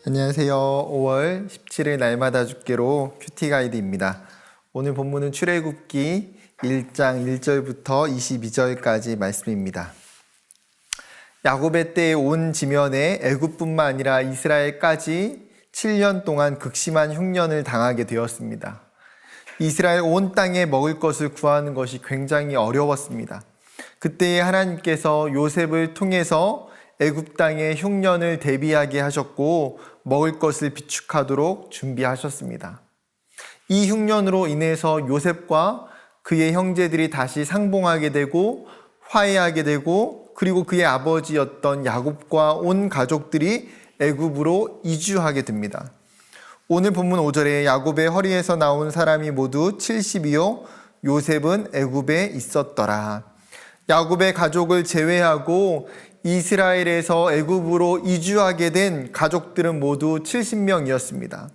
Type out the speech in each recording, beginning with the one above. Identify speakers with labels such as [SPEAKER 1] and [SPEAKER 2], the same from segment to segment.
[SPEAKER 1] 안녕하세요. 5월 17일 날마다 죽게로 큐티 가이드입니다. 오늘 본문은 출애굽기 1장 1절부터 22절까지 말씀입니다. 야곱의 때에 온 지면에 애굽뿐만 아니라 이스라엘까지 7년 동안 극심한 흉년을 당하게 되었습니다. 이스라엘 온 땅에 먹을 것을 구하는 것이 굉장히 어려웠습니다. 그때에 하나님께서 요셉을 통해서 애굽 땅의 흉년을 대비하게 하셨고 먹을 것을 비축하도록 준비하셨습니다. 이 흉년으로 인해서 요셉과 그의 형제들이 다시 상봉하게 되고 화해하게 되고 그리고 그의 아버지였던 야곱과 온 가족들이 애굽으로 이주하게 됩니다. 오늘 본문 5절에 야곱의 허리에서 나온 사람이 모두 70이요 요셉은 애굽에 있었더라. 야곱의 가족을 제외하고 이스라엘에서 애굽으로 이주하게 된 가족들은 모두 70명이었습니다.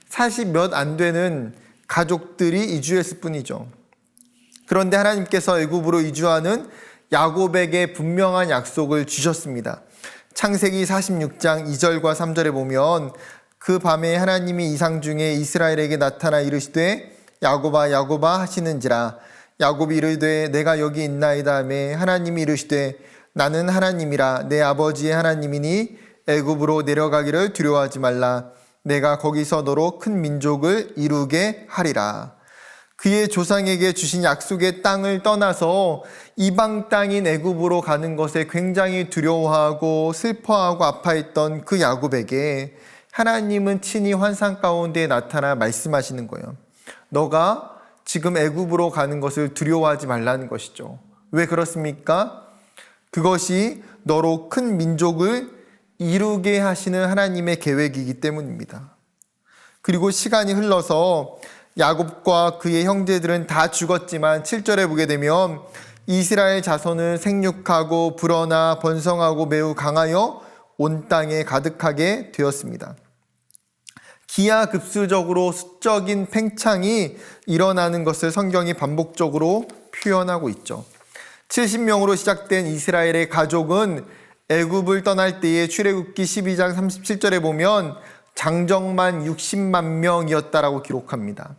[SPEAKER 1] 40몇 안 되는 가족들이 이주했을 뿐이죠. 그런데 하나님께서 애굽으로 이주하는 야곱에게 분명한 약속을 주셨습니다. 창세기 46장 2절과 3절에 보면 그 밤에 하나님이 이상 중에 이스라엘에게 나타나 이르시되 야곱아 야곱아 하시는지라. 야곱이 이르되 내가 여기 있나이다 하매 하나님이 이르시되 나는 하나님이라 내 아버지의 하나님이니 애굽으로 내려가기를 두려워하지 말라. 내가 거기서 너로 큰 민족을 이루게 하리라. 그의 조상에게 주신 약속의 땅을 떠나서 이방 땅인 애굽으로 가는 것에 굉장히 두려워하고 슬퍼하고 아파했던 그 야곱에게 하나님은 친히 환상 가운데 나타나 말씀하시는 거예요. 너가 지금 애굽으로 가는 것을 두려워하지 말라는 것이죠. 왜 그렇습니까? 그것이 너로 큰 민족을 이루게 하시는 하나님의 계획이기 때문입니다. 그리고 시간이 흘러서 야곱과 그의 형제들은 다 죽었지만 7절에 보게 되면 이스라엘 자손은 생육하고 불어나 번성하고 매우 강하여 온 땅에 가득하게 되었습니다. 기하급수적으로 수적인 팽창이 일어나는 것을 성경이 반복적으로 표현하고 있죠. 70명으로 시작된 이스라엘의 가족은 애굽을 떠날 때에 출애굽기 12장 37절에 보면 장정만 60만 명이었다라고 기록합니다.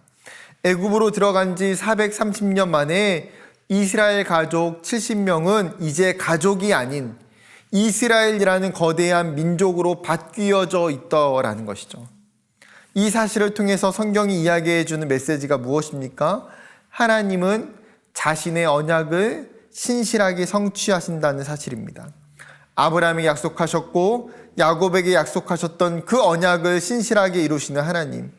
[SPEAKER 1] 애굽으로 들어간 지 430년 만에 이스라엘 가족 70명은 이제 가족이 아닌 이스라엘이라는 거대한 민족으로 바뀌어져 있더라는 것이죠. 이 사실을 통해서 성경이 이야기해 주는 메시지가 무엇입니까? 하나님은 자신의 언약을 신실하게 성취하신다는 사실입니다. 아브라함에게 약속하셨고 야곱에게 약속하셨던 그 언약을 신실하게 이루시는 하나님.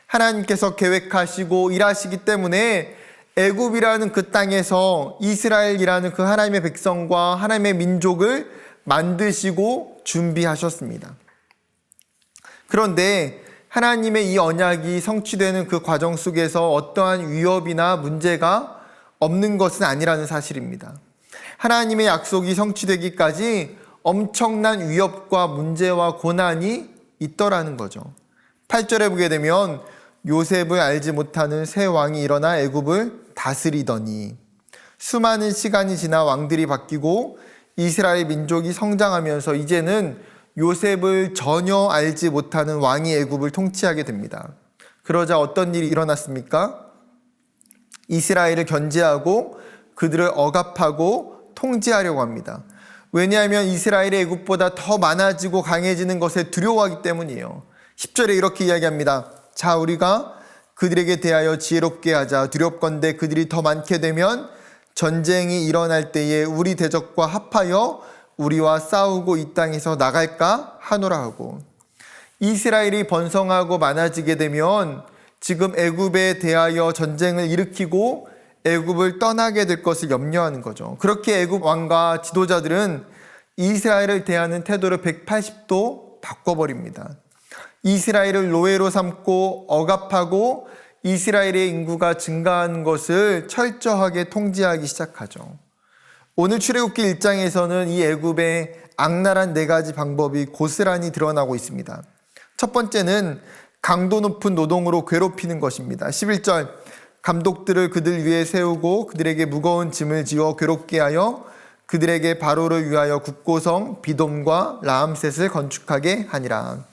[SPEAKER 1] 하나님께서 계획하시고 일하시기 때문에 애굽이라는 그 땅에서 이스라엘이라는 그 하나님의 백성과 하나님의 민족을 만드시고 준비하셨습니다. 그런데 하나님의 이 언약이 성취되는 그 과정 속에서 어떠한 위협이나 문제가 없는 것은 아니라는 사실입니다. 하나님의 약속이 성취되기까지 엄청난 위협과 문제와 고난이 있더라는 거죠. 8절에 보게 되면 요셉을 알지 못하는 새 왕이 일어나 애굽을 다스리더니 수많은 시간이 지나 왕들이 바뀌고 이스라엘 민족이 성장하면서 이제는 요셉을 전혀 알지 못하는 왕이 애굽을 통치하게 됩니다. 그러자 어떤 일이 일어났습니까? 이스라엘을 견제하고 그들을 억압하고 통제하려고 합니다. 왜냐하면 이스라엘이 애굽보다 더 많아지고 강해지는 것에 두려워하기 때문이에요. 10절에 이렇게 이야기합니다. 자, 우리가 그들에게 대하여 지혜롭게 하자. 두렵건대 그들이 더 많게 되면 전쟁이 일어날 때에 우리 대적과 합하여 우리와 싸우고 이 땅에서 나갈까 하노라 하고, 이스라엘이 번성하고 많아지게 되면 지금 애굽에 대하여 전쟁을 일으키고 애굽을 떠나게 될 것을 염려하는 거죠. 그렇게 애굽 왕과 지도자들은 이스라엘을 대하는 태도를 180도 바꿔버립니다. 이스라엘을 노예로 삼고 억압하고 이스라엘의 인구가 증가하는 것을 철저하게 통제하기 시작하죠. 오늘 출애굽기 1장에서는 이 애굽의 악랄한 4가지 방법이 고스란히 드러나고 있습니다. 첫 번째는 강도 높은 노동으로 괴롭히는 것입니다. 11절 감독들을 그들 위에 세우고 그들에게 무거운 짐을 지어 괴롭게 하여 그들에게 바로를 위하여 국고성 비돔과 라암셋을 건축하게 하니라.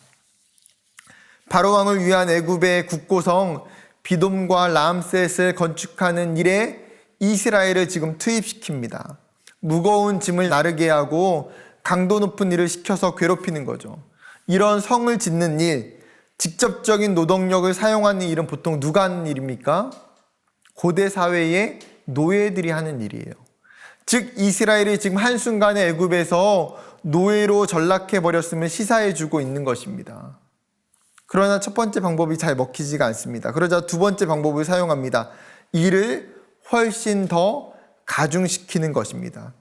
[SPEAKER 1] 바로 왕을 위한 애굽의 국고성 비돔과 라암셋을 건축하는 일에 이스라엘을 지금 투입시킵니다. 무거운 짐을 나르게 하고 강도 높은 일을 시켜서 괴롭히는 거죠. 이런 성을 짓는 일, 직접적인 노동력을 사용하는 일은 보통 누가 하는 일입니까? 고대 사회의 노예들이 하는 일이에요. 즉 이스라엘이 지금 한순간에 애굽에서 노예로 전락해버렸음을 시사해주고 있는 것입니다. 그러나 첫 번째 방법이 잘 먹히지가 않습니다. 그러자 두 번째 방법을 사용합니다. 이를 훨씬 더 가중시키는 것입니다.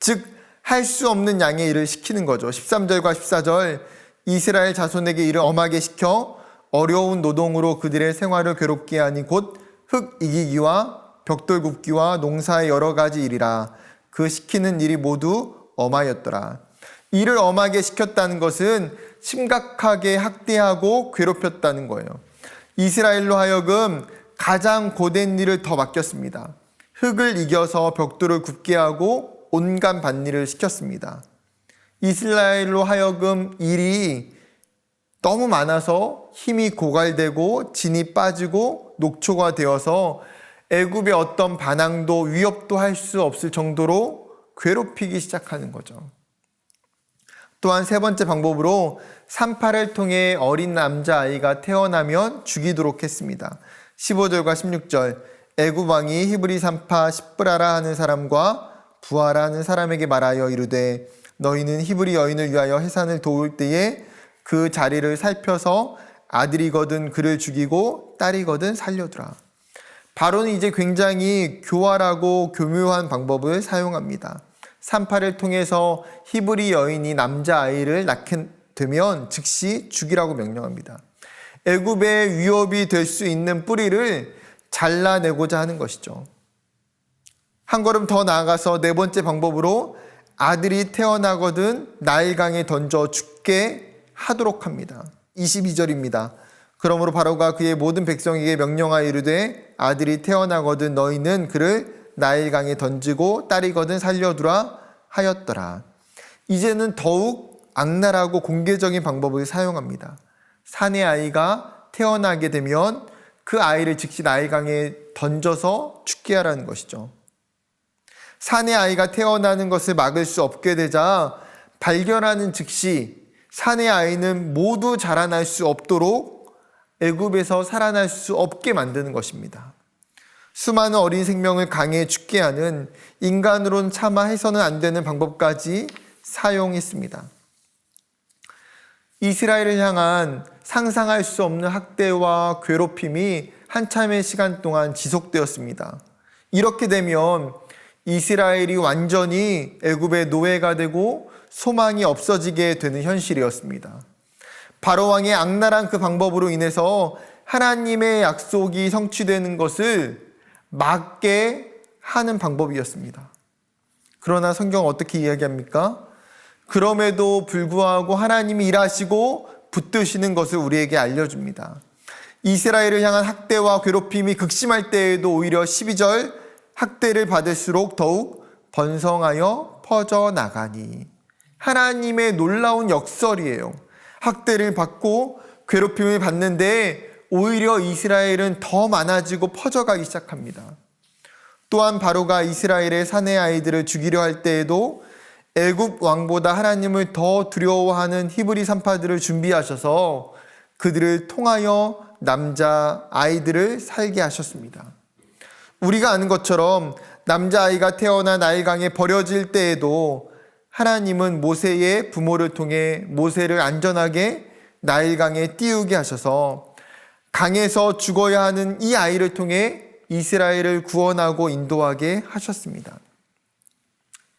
[SPEAKER 1] 즉 할 수 없는 양의 일을 시키는 거죠. 13절과 14절 이스라엘 자손에게 이를 엄하게 시켜 어려운 노동으로 그들의 생활을 괴롭게 하니 곧 흙 이기기와 벽돌 굽기와 농사의 여러 가지 일이라. 그 시키는 일이 모두 엄하였더라. 일을 엄하게 시켰다는 것은 심각하게 학대하고 괴롭혔다는 거예요. 이스라엘로 하여금 가장 고된 일을 더 맡겼습니다. 흙을 이겨서 벽돌을 굽게 하고 온갖 밭일을 시켰습니다. 이스라엘로 하여금 일이 너무 많아서 힘이 고갈되고 진이 빠지고 녹초가 되어서 애굽의 어떤 반항도 위협도 할 수 없을 정도로 괴롭히기 시작하는 거죠. 또한 세 번째 방법으로 산파를 통해 어린 남자아이가 태어나면 죽이도록 했습니다. 15절과 16절 애굽 왕이 히브리 산파 십브라라 하는 사람과 부하라 하는 사람에게 말하여 이르되 너희는 히브리 여인을 위하여 해산을 도울 때에 그 자리를 살펴서 아들이거든 그를 죽이고 딸이거든 살려두라. 바로는 이제 굉장히 교활하고 교묘한 방법을 사용합니다. 산파를 통해서 히브리 여인이 남자아이를 낳게 되면 즉시 죽이라고 명령합니다. 애굽의 위협이 될 수 있는 뿌리를 잘라내고자 하는 것이죠. 한 걸음 더 나아가서 네 번째 방법으로 아들이 태어나거든 나일강에 던져 죽게 하도록 합니다. 22절입니다. 그러므로 바로가 그의 모든 백성에게 명령하여 이르되 아들이 태어나거든 너희는 그를 나일강에 던지고 딸이거든 살려두라 하였더라. 이제는 더욱 악랄하고 공개적인 방법을 사용합니다. 사내 아이가 태어나게 되면 그 아이를 즉시 나일강에 던져서 죽게 하라는 것이죠. 사내 아이가 태어나는 것을 막을 수 없게 되자 발견하는 즉시 사내 아이는 모두 자라날 수 없도록 애굽에서 살아날 수 없게 만드는 것입니다. 수많은 어린 생명을 강에 죽게 하는 인간으로는 차마 해서는 안 되는 방법까지 사용했습니다. 이스라엘을 향한 상상할 수 없는 학대와 괴롭힘이 한참의 시간 동안 지속되었습니다. 이렇게 되면 이스라엘이 완전히 애굽의 노예가 되고 소망이 없어지게 되는 현실이었습니다. 바로 왕의 악랄한 그 방법으로 인해서 하나님의 약속이 성취되는 것을 막게 하는 방법이었습니다. 그러나 성경은 어떻게 이야기합니까? 그럼에도 불구하고 하나님이 일하시고 붙드시는 것을 우리에게 알려줍니다. 이스라엘을 향한 학대와 괴롭힘이 극심할 때에도 오히려 12절 학대를 받을수록 더욱 번성하여 퍼져나가니. 하나님의 놀라운 역설이에요. 학대를 받고 괴롭힘을 받는데 오히려 이스라엘은 더 많아지고 퍼져가기 시작합니다. 또한 바로가 이스라엘의 사내 아이들을 죽이려 할 때에도 애굽 왕보다 하나님을 더 두려워하는 히브리 산파들을 준비하셔서 그들을 통하여 남자 아이들을 살게 하셨습니다. 우리가 아는 것처럼 남자아이가 태어나 나일강에 버려질 때에도 하나님은 모세의 부모를 통해 모세를 안전하게 나일강에 띄우게 하셔서 강에서 죽어야 하는 이 아이를 통해 이스라엘을 구원하고 인도하게 하셨습니다.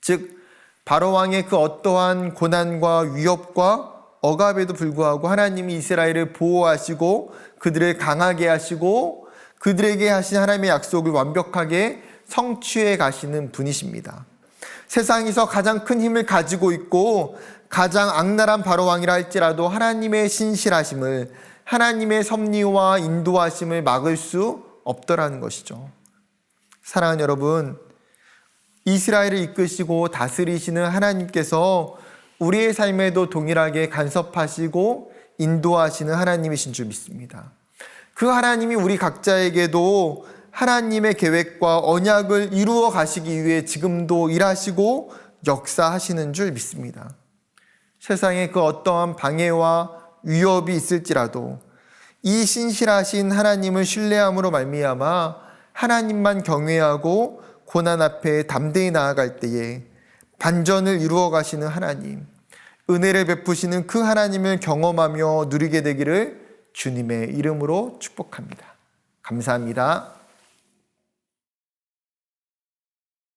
[SPEAKER 1] 즉 바로 왕의 그 어떠한 고난과 위협과 억압에도 불구하고 하나님이 이스라엘을 보호하시고 그들을 강하게 하시고 그들에게 하신 하나님의 약속을 완벽하게 성취해 가시는 분이십니다. 세상에서 가장 큰 힘을 가지고 있고 가장 악랄한 바로왕이라 할지라도 하나님의 신실하심을, 하나님의 섭리와 인도하심을 막을 수 없더라는 것이죠. 사랑하는 여러분, 이스라엘을 이끄시고 다스리시는 하나님께서 우리의 삶에도 동일하게 간섭하시고 인도하시는 하나님이신 줄 믿습니다. 그 하나님이 우리 각자에게도 하나님의 계획과 언약을 이루어 가시기 위해 지금도 일하시고 역사하시는 줄 믿습니다. 세상에 그 어떠한 방해와 위협이 있을지라도 이 신실하신 하나님을 신뢰함으로 말미암아 하나님만 경외하고 고난 앞에 담대히 나아갈 때에 반전을 이루어 가시는 하나님, 은혜를 베푸시는 그 하나님을 경험하며 누리게 되기를 주님의 이름으로 축복합니다. 감사합니다.